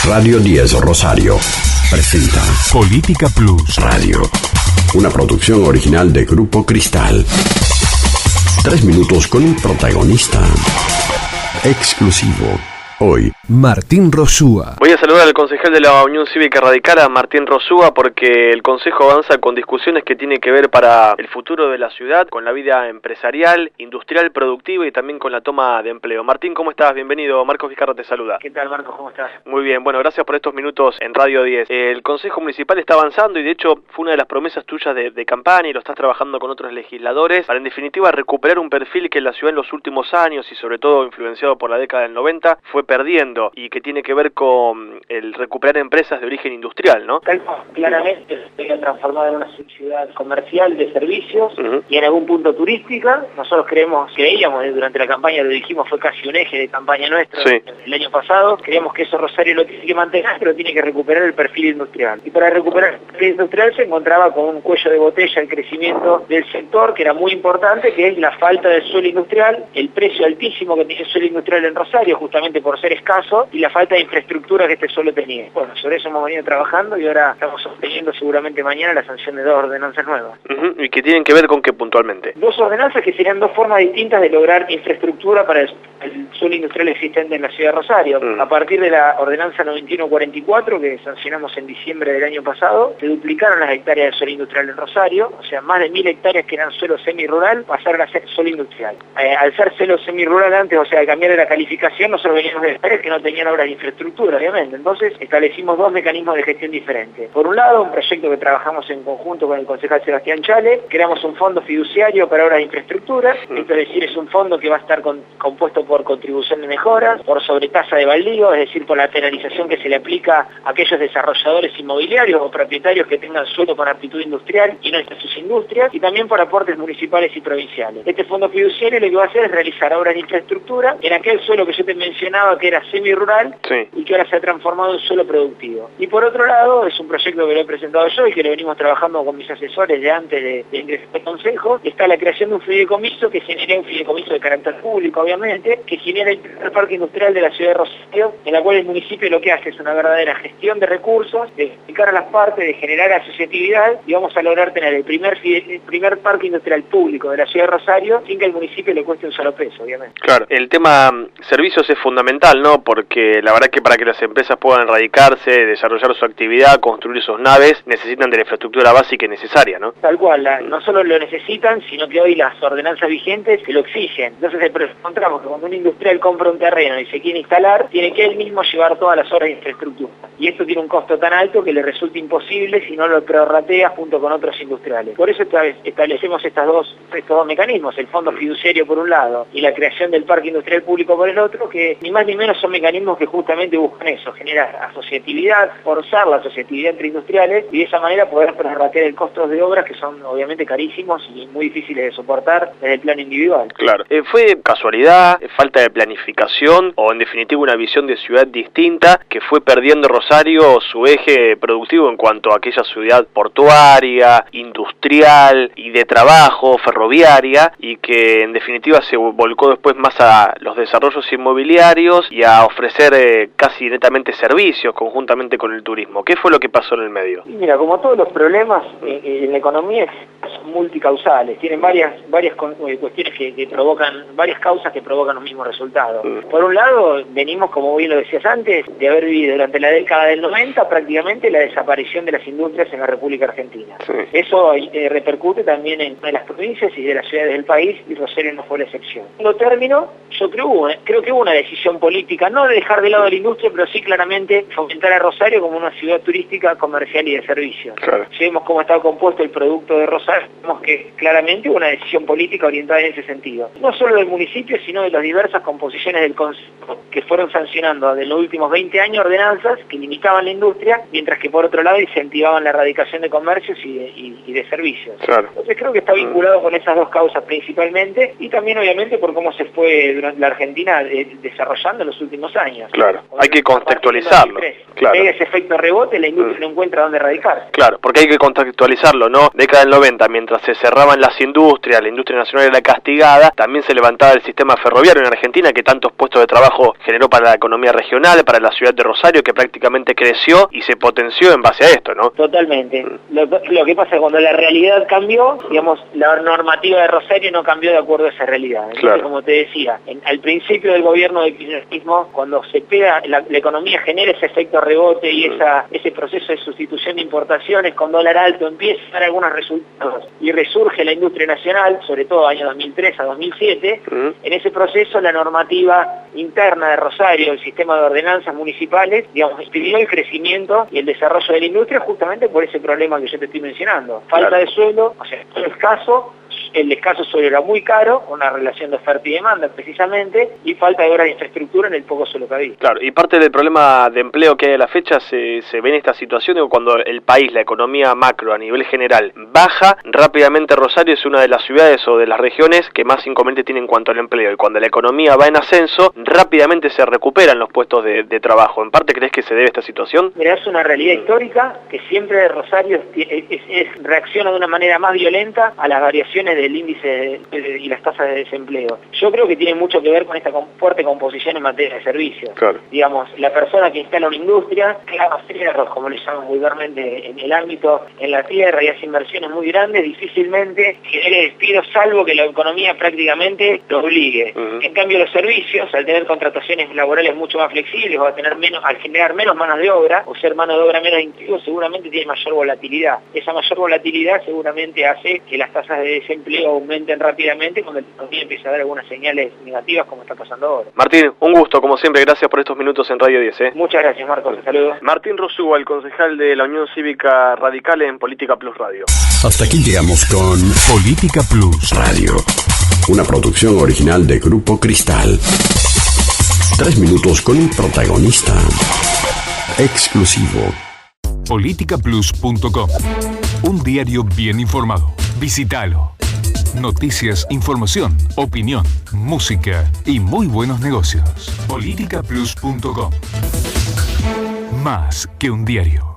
Radio 10 Rosario presenta Política Plus Radio, una producción original de Grupo Cristal. 3 minutos con un protagonista exclusivo. Hoy, Martín Rosúa. Voy a saludar al concejal de la Unión Cívica Radical, a Martín Rosúa, porque el Consejo avanza con discusiones que tienen que ver para el futuro de la ciudad, con la vida empresarial, industrial, productiva y también con la toma de empleo. Martín, ¿cómo estás? Bienvenido. Marcos Vizcarra te saluda. ¿Qué tal, Marcos? ¿Cómo estás? Muy bien. Bueno, gracias por estos minutos en Radio 10. El Consejo Municipal está avanzando y de hecho fue una de las promesas tuyas de campaña y lo estás trabajando con otros legisladores para en definitiva recuperar un perfil que la ciudad en los últimos años y sobre todo influenciado por la década del 90 fue perdiendo y que tiene que ver con el recuperar empresas de origen industrial, ¿no? Claramente se ha transformado en una ciudad comercial de servicios y en algún punto turística. Nosotros creíamos durante la campaña, lo dijimos, fue casi un eje de campaña nuestro el año pasado. Creíamos que eso Rosario lo tiene que mantener, pero tiene que recuperar el perfil industrial. Y para recuperar el perfil industrial se encontraba con un cuello de botella el crecimiento del sector, que era muy importante, que es la falta de suelo industrial, el precio altísimo que tiene el suelo industrial en Rosario, justamente por ser escaso, y la falta de infraestructura que este suelo tenía. Bueno, sobre eso hemos venido trabajando y ahora estamos obteniendo seguramente mañana la sanción de 2 ordenanzas nuevas. ¿Y que tienen que ver con qué puntualmente? 2 ordenanzas que serían 2 formas distintas de lograr infraestructura para el suelo industrial existente en la ciudad de Rosario. A partir de la ordenanza 9144 que sancionamos en diciembre del año pasado, se duplicaron las hectáreas de suelo industrial en Rosario, o sea, más de 1000 hectáreas que eran suelo semirural pasaron a ser suelo industrial. Al ser suelo semirural antes, o sea, al cambiar de la calificación, nosotros veníamos de hectáreas que no tenían obras de infraestructura, obviamente. Entonces establecimos 2 mecanismos de gestión diferentes. Por un lado, un proyecto que trabajamos en conjunto con el concejal Sebastián Chale, creamos un fondo fiduciario para obras de infraestructura, esto es decir, es un fondo que va a estar compuesto por contribución de mejoras, por sobretasa de baldío, es decir, por la penalización que se le aplica a aquellos desarrolladores inmobiliarios o propietarios que tengan suelo con aptitud industrial y no estén sus industrias, y también por aportes municipales y provinciales. Este fondo fiduciario lo que va a hacer es realizar obras de infraestructura en aquel suelo que yo te mencionaba que era semirural y que ahora se ha transformado en suelo productivo. Y por otro lado, es un proyecto que lo he presentado yo y que lo venimos trabajando con mis asesores de antes de ingresar al Consejo. Está la creación de un fideicomiso que genera un fideicomiso de carácter público, obviamente, que genera el primer parque industrial de la ciudad de Rosario, en la cual el municipio lo que hace es una verdadera gestión de recursos, de explicar a las partes, de generar asociatividad, y vamos a lograr tener el primer parque industrial público de la ciudad de Rosario sin que el municipio le cueste un solo peso, obviamente. Claro, el tema servicios es fundamental, ¿no? Porque la verdad que para que las empresas puedan radicarse, desarrollar su actividad, construir sus naves, necesitan de la infraestructura básica y necesaria, ¿no? Tal cual, no solo lo necesitan, sino que hoy las ordenanzas vigentes se lo exigen. Entonces encontramos que cuando un industrial compra un terreno y se quiere instalar, tiene que él mismo llevar todas las obras de infraestructura. Y esto tiene un costo tan alto que le resulta imposible si no lo prorratea junto con otros industriales. Por eso establecemos estos dos mecanismos, el fondo fiduciario por un lado y la creación del parque industrial público por el otro, que ni más ni menos son mecanismos que justamente buscan eso, generar asociatividad, forzar la asociatividad entre industriales y de esa manera poder prorratear el costo de obras que son obviamente carísimos y muy difíciles de soportar desde el plano individual. Claro. ¿Fue casualidad, falta de planificación o en definitiva una visión de ciudad distinta que fue perdiendo Rosario su eje productivo en cuanto a aquella ciudad portuaria, industrial y de trabajo, ferroviaria, y que en definitiva se volcó después más a los desarrollos inmobiliarios y a ofrecer casi netamente servicios conjuntamente con el turismo? ¿Qué fue lo que pasó en el medio? Mira, como todos los problemas en la economía son multicausales, tienen varias cuestiones que provocan, varias causas que provocan un mismo resultado. Por un lado, venimos, como bien lo decías antes, de haber vivido durante la década del 90 prácticamente la desaparición de las industrias en la República Argentina. Eso repercute también en las provincias y de las ciudades del país, y Rosario no fue la excepción. En lo término, yo creo que hubo una decisión política, no de dejar de lado la industria, pero sí claramente fomentar a Rosario como una ciudad turística, comercial y de servicios. Claro. Si vemos cómo está compuesto el producto de Rosario, vemos que claramente hubo una decisión política orientada en ese sentido. No solo del municipio, sino de las diversas composiciones del Consejo, que fueron sancionando en los últimos 20 años ordenanzas que limitaban la industria, mientras que por otro lado incentivaban la erradicación de comercios y de servicios. Claro. Entonces creo que está vinculado con esas 2 causas principalmente, y también obviamente por cómo se fue durante la Argentina desarrollando en los últimos años. Claro, hay que contextualizarlo. pega ese efecto rebote, la industria no encuentra dónde radicar. Claro, porque hay que contextualizarlo, ¿no? Década del 90, mientras se cerraban las industrias, la industria nacional era castigada, también se levantaba el sistema ferroviario en Argentina, que tantos puestos de trabajo generó para la economía regional, para la ciudad de Rosario, que prácticamente creció y se potenció en base a esto, ¿no? Totalmente. Lo que pasa es cuando la realidad cambió, digamos, la normativa de Rosario no cambió de acuerdo a esa realidad. Entonces, claro, como te decía, al principio del gobierno del kirchnerismo, cuando se pega, la economía genera ese efecto rebote y ese proceso de sustitución de importaciones con dólar alto, empieza a dar algunos resultados y resurge la industria nacional, sobre todo año 2003 a 2007, en ese proceso la normativa interna de Rosario, el sistema de ordenanzas municipales, digamos, impidió el crecimiento y el desarrollo de la industria justamente por ese problema que yo te estoy mencionando. Falta de suelo, o sea, el escaso suelo era muy caro, una relación de oferta y demanda precisamente, y falta de obras de infraestructura en el poco suelo que había. Claro, y parte del problema de empleo que hay a la fecha se ve en esta situación, de cuando el país, la economía macro a nivel general baja, rápidamente Rosario es una de las ciudades o de las regiones que más inconveniente tiene en cuanto al empleo, y cuando la economía va en ascenso, rápidamente se recuperan los puestos de trabajo. ¿En parte crees que se debe a esta situación? Mira, es una realidad histórica que siempre Rosario reacciona de una manera más violenta a las variaciones del índice y las tasas de desempleo. Yo creo que tiene mucho que ver con esta fuerte composición en materia de servicios. Claro. Digamos, la persona que instala una industria, clava cerros, como le llaman vulgarmente en el ámbito, en la tierra, y hace inversiones muy grandes, difícilmente genere despidos, salvo que la economía prácticamente lo obligue. En cambio, los servicios, al tener contrataciones laborales mucho más flexibles, o al generar menos manos de obra, o ser mano de obra menos intensiva, seguramente tiene mayor volatilidad. Esa mayor volatilidad seguramente hace que las tasas de desempleo aumenten rápidamente cuando la economía empieza a dar algunas señales negativas como está pasando ahora. Martín, un gusto, como siempre, gracias por estos minutos en Radio 10. Muchas gracias, Marcos, saludos. Martín Rosúa, el concejal de la Unión Cívica Radical en Política Plus Radio. Hasta aquí llegamos con Política Plus Radio, una producción original de Grupo Cristal. 3 minutos con un protagonista exclusivo. Politicaplus.com, un diario bien informado. Visítalo. Noticias, información, opinión, música y muy buenos negocios. Politicaplus.com. Más que un diario.